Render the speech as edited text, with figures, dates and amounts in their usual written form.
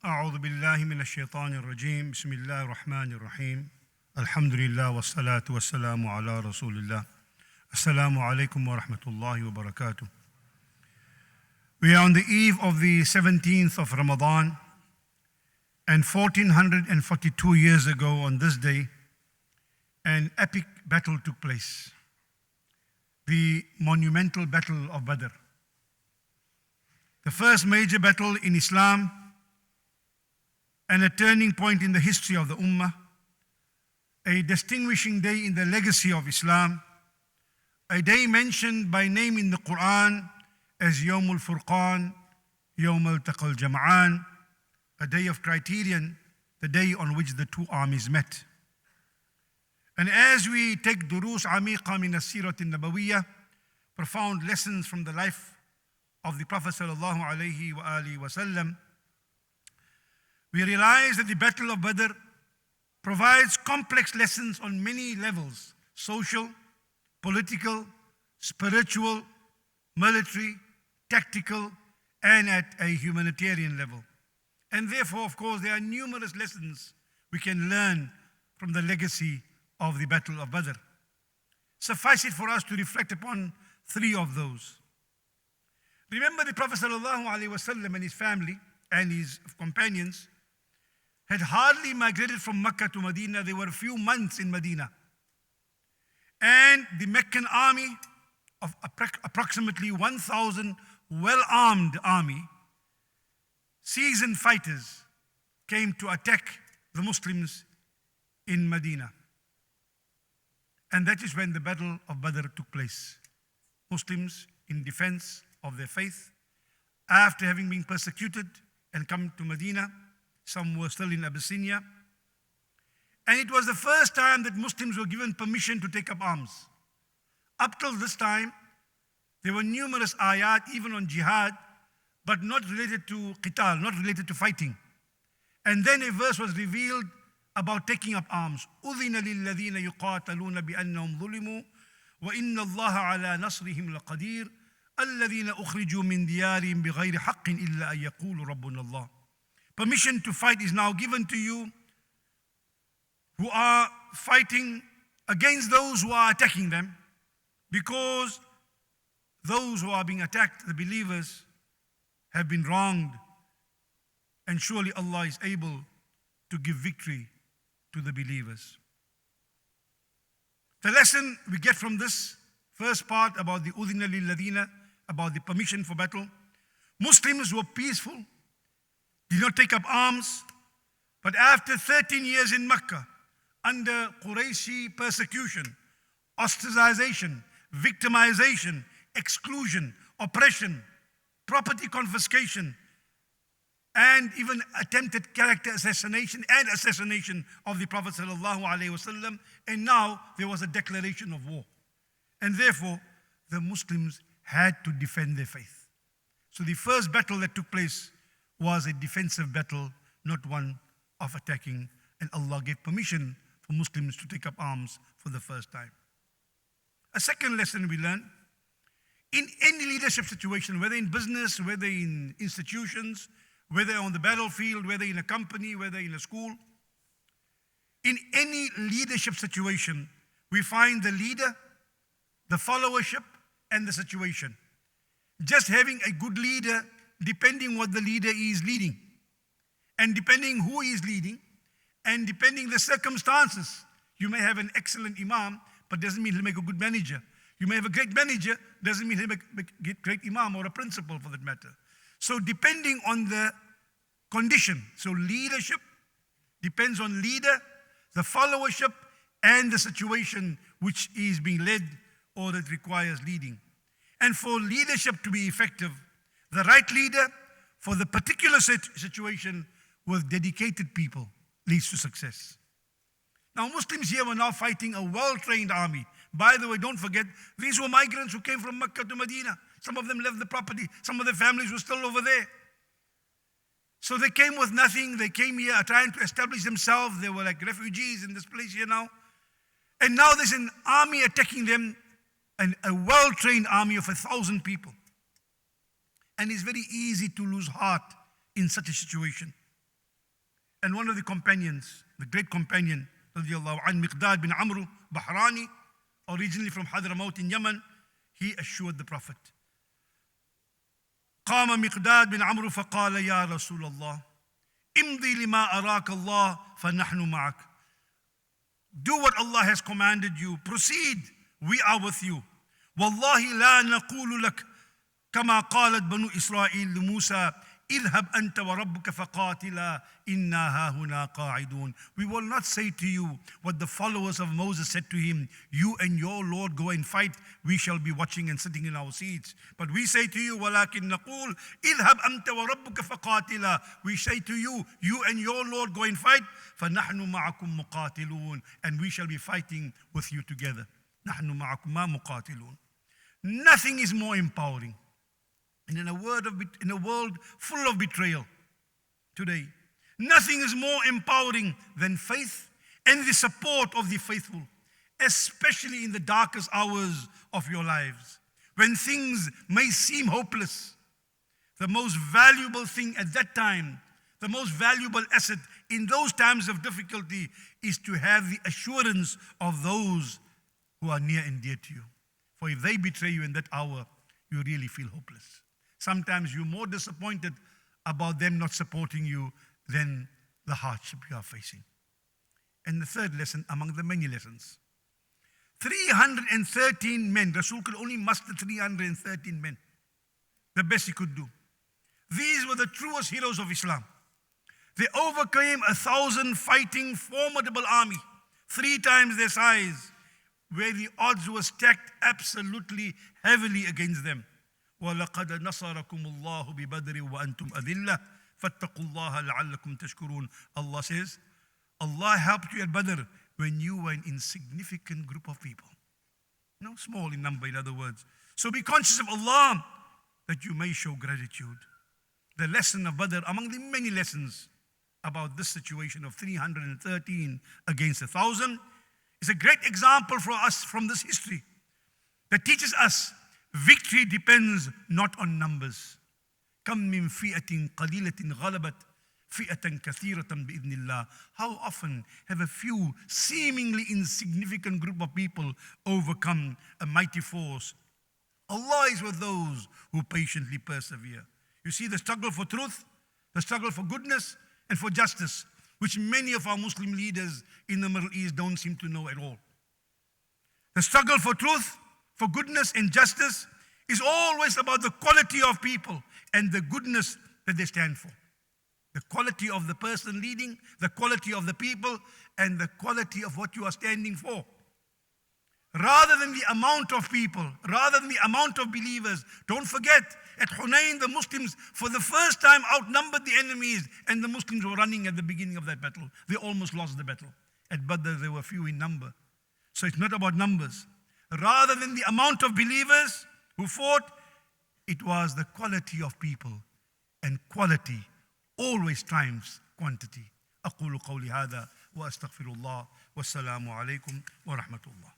أعوذ بالله من الشيطان الرجيم بسم الله الرحمن الرحيم الحمد لله والصلاة والسلام على رسول الله السلام عليكم ورحمة الله وبركاته. We are on the eve of the 17th of Ramadan, and 1442 years ago on this day, an epic battle took place, the monumental battle of Badr. The first major battle in Islam and a turning point in the history of the Ummah, a distinguishing day in the legacy of Islam, a day mentioned by name in the Quran as Yawmul Furqan, Yawmul Taqal Jama'an, a day of criterion, the day on which the two armies met. And as we take durus amiqa min as-sirat an-nabawiyyah, profound lessons from the life of the Prophet sallallahu alaihi wasallam, we realize that the Battle of Badr provides complex lessons on many levels: social, political, spiritual, military, tactical, and at a humanitarian level. And therefore, of course, there are numerous lessons we can learn from the legacy of the Battle of Badr. Suffice it for us to reflect upon three of those. Remember, the Prophet ﷺ and his family and his companions had hardly migrated from Mecca to Medina. They were a few months in Medina. And the Meccan army of approximately 1,000 well-armed army, seasoned fighters, came to attack the Muslims in Medina. And that is when the Battle of Badr took place. Muslims in defense of their faith, after having been persecuted and come to Medina. Some were still in Abyssinia. And it was the first time that Muslims were given permission to take up arms. Up till this time, there were numerous ayat, even on jihad, but not related to qital, not related to fighting. And then a verse was revealed about taking up arms. أُذِنَ لِلَّذِينَ يُقَاتَلُونَ بِأَنَّهُمْ ظُلِمُوا وَإِنَّ اللَّهَ عَلَى نَصْرِهِمْ لَقَدِيرٌ الَّذِينَ أُخْرِجُوا مِنْ دِيَارِهِمْ بِغَيْرِ حَقٍّ إِلَّا أَن يَقُولُوا رَبُّنَا اللَّهُ. Permission to fight is now given to you who are fighting against those who are attacking them, because those who are being attacked, the believers, have been wronged, and surely Allah is able to give victory to the believers. The lesson we get from this first part about the Udhina lil-Ladina, about the permission for battle: Muslims were peaceful, did not take up arms, but after 13 years in Mecca, under Qurayshi persecution, ostracization, victimization, exclusion, oppression, property confiscation, and even attempted character assassination and assassination of the Prophet ﷺ, and now there was a declaration of war. And therefore, the Muslims had to defend their faith. So the first battle that took place was a defensive battle, not one of attacking, and Allah gave permission for Muslims to take up arms for the first time. A second lesson we learn: in any leadership situation, whether in business, whether in institutions, whether on the battlefield, whether in a company, whether in a school, in any leadership situation, we find the leader, the followership, and the situation. Just having a good leader, depending what the leader is leading, and depending who is leading, and depending the circumstances. You may have an excellent imam, but doesn't mean he'll make a good manager. You may have a great manager, doesn't mean he'll make a great imam or a principal for that matter. So depending on the condition, so leadership depends on leader, the followership, and the situation which is being led or that requires leading. And for leadership to be effective, the right leader for the particular situation with dedicated people leads to success. Now, Muslims here were now fighting a well-trained army. By the way, don't forget, these were migrants who came from Mecca to Medina. Some of them left the property. Some of their families were still over there. So they came with nothing. They came here trying to establish themselves. They were like refugees in this place here now. And now there's an army attacking them, and a well-trained army of 1,000 people. And it's very easy to lose heart in such a situation. And one of the companions, the great companion, radiallahu an, Miqdad bin Amr Bahrani, originally from Hadramaut in Yemen, he assured the Prophet. قام مقداد بن عمرو فقال يا رسول الله امضي لما أراك الله فنحن معك. Do what Allah has commanded you. Proceed. We are with you. والله لا نقول لك كما قالت بنو إسرائيل لموسى اذهب أنت وربك فقاتلا إنا هاهنا قاعدون. We will not say to you what the followers of Moses said to him, you and your Lord go and fight, we shall be watching and sitting in our seats. But we say to you, ولكن نقول اذهب أنت وربك فقاتلا. We say to you, you and your Lord go and fight, فنحن معكم مقاتلون. And we shall be fighting with you together. نحن معكم مقاتلون. Nothing is more empowering. And in a world full of betrayal today, nothing is more empowering than faith and the support of the faithful, especially in the darkest hours of your lives. When things may seem hopeless, the most valuable thing at that time, the most valuable asset in those times of difficulty is to have the assurance of those who are near and dear to you. For if they betray you in that hour, you really feel hopeless. Sometimes you're more disappointed about them not supporting you than the hardship you are facing. And the third lesson among the many lessons, 313 men. Rasul could only muster 313 men. The best he could do. These were the truest heroes of Islam. They overcame 1,000 fighting formidable army, 3 times their size, where the odds were stacked absolutely heavily against them. وَلَقَدْ نَصَرَكُمُ اللَّهُ بِبَدْرٍ وَأَنْتُمْ أَذِلَّةٌ فَاتَّقُوا اللَّهَ لَعَلَّكُمْ تَشْكُرُونَ. Allah says, Allah helped you at Badr when you were an insignificant group of people. No, small in number, in other words. So be conscious of Allah that you may show gratitude. The lesson of Badr, among the many lessons about this situation of 313 against 1,000, is a great example for us from this history that teaches us victory depends not on numbers. كم من فئة قليلة غلبت فئة كثيرة بإذن الله. How often have a few seemingly insignificant group of people overcome a mighty force? Allah is with those who patiently persevere. You see the struggle for truth, the struggle for goodness and for justice, which many of our Muslim leaders in the Middle East don't seem to know at all. The struggle for truth, for goodness and justice is always about the quality of people and the goodness that they stand for. The quality of the person leading, the quality of the people, and the quality of what you are standing for. Rather than the amount of people, rather than the amount of believers. Don't forget, at Hunayn, the Muslims for the first time outnumbered the enemies, and the Muslims were running at the beginning of that battle. They almost lost the battle. At Badr, there were few in number. So it's not about numbers. Rather than the amount of believers who fought, it was the quality of people. And quality always triumphs quantity. أقول قولي هذا وأستغفر الله والسلام عليكم ورحمة الله.